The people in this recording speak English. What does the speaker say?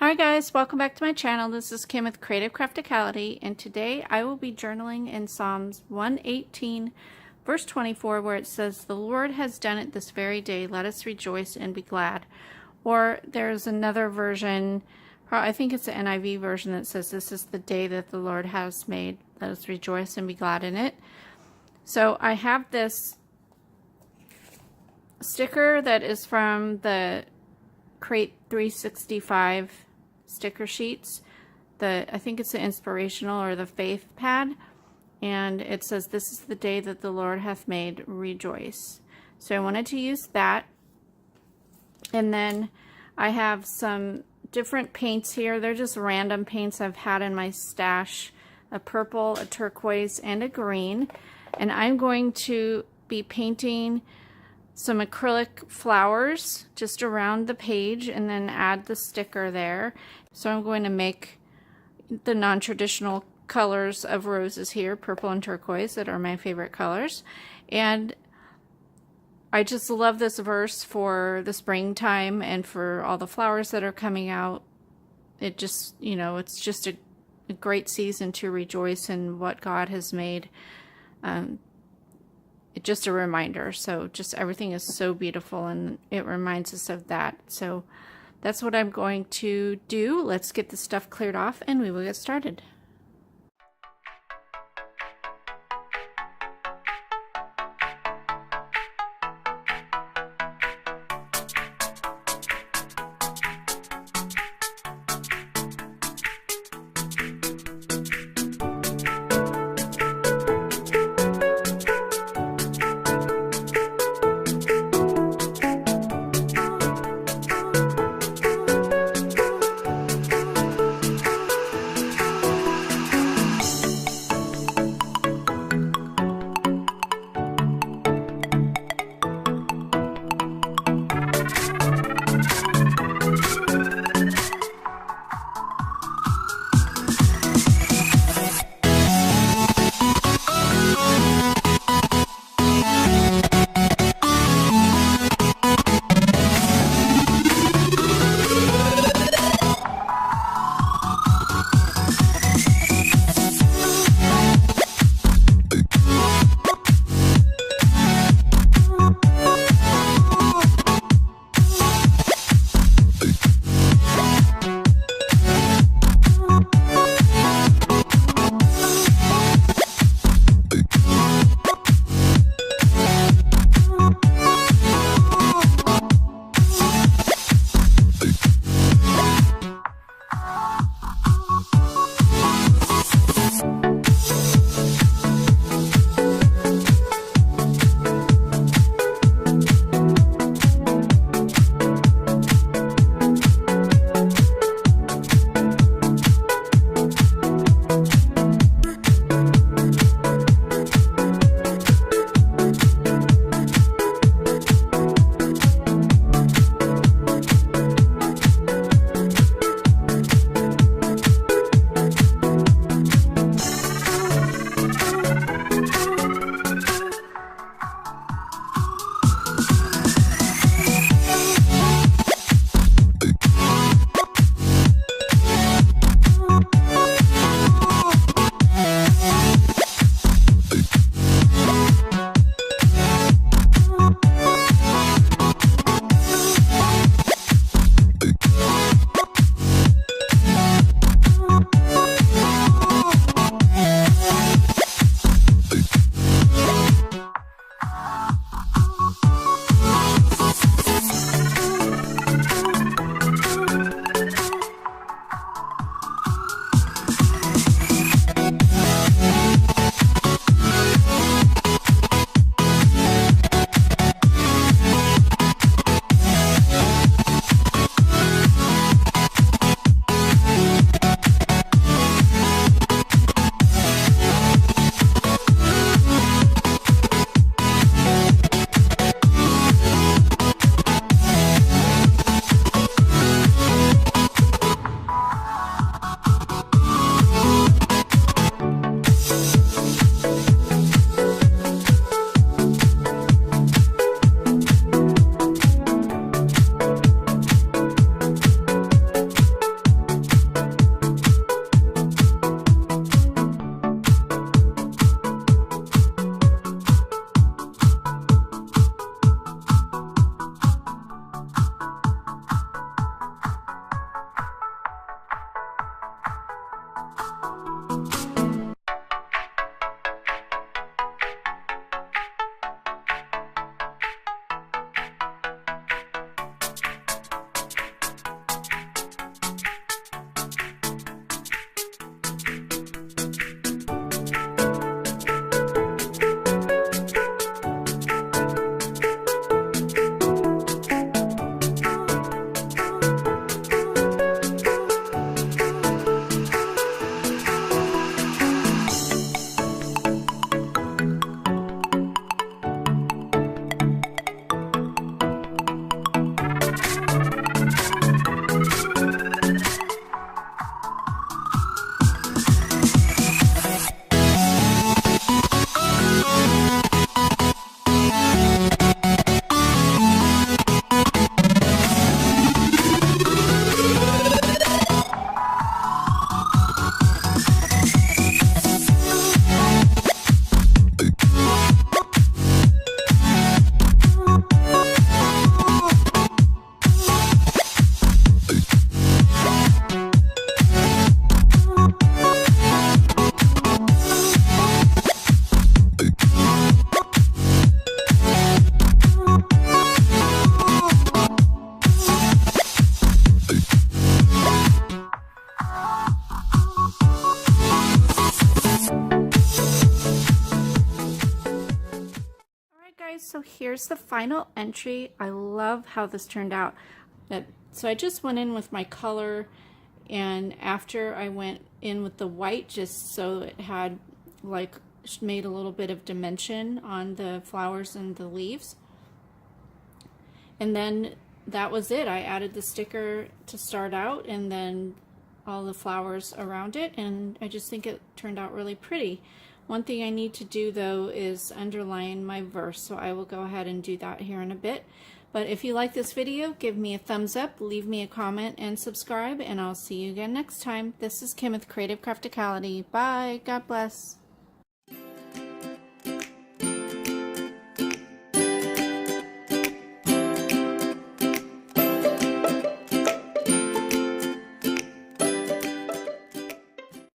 Hi guys, welcome back to my channel. This is Kim with Creative Crafticality, and today I will be journaling in Psalms 118 verse 24, where it says, "The Lord has done it this very day, let us rejoice and be glad." Or there's another version, I think it's the NIV version, that says, "This is the day that the Lord has made, let us rejoice and be glad in it." So I have this sticker that is from the Crate 365 sticker sheets. I think it's the inspirational or the faith pad, and it says, "This is the day that the Lord hath made, rejoice." So I wanted to use that. And then I have some different paints here. They're just random paints I've had in my stash: a purple, a turquoise, and a green. And I'm going to be painting some acrylic flowers just around the page and then add the sticker there. So I'm going to make the non-traditional colors of roses here, purple and turquoise, that are my favorite colors. And I just love this verse for the springtime and for all the flowers that are coming out. It just, it's just a great season to rejoice in what God has made. Just a reminder. So just everything is so beautiful, and it reminds us of that. So that's what I'm going to do. Let's get the stuff cleared off and we will get started. Guys, so here's the final entry. I love how this turned out. So I just went in with my color, and after I went in with the white just so it had like made a little bit of dimension on the flowers and the leaves. And then that was it. I added the sticker to start out and then all the flowers around it, and I just think it turned out really pretty. One thing I need to do though is underline my verse, so I will go ahead and do that here in a bit. But if you like this video, give me a thumbs up, leave me a comment, and subscribe, and I'll see you again next time. This is Kim with Creative Crafticality. Bye. God bless.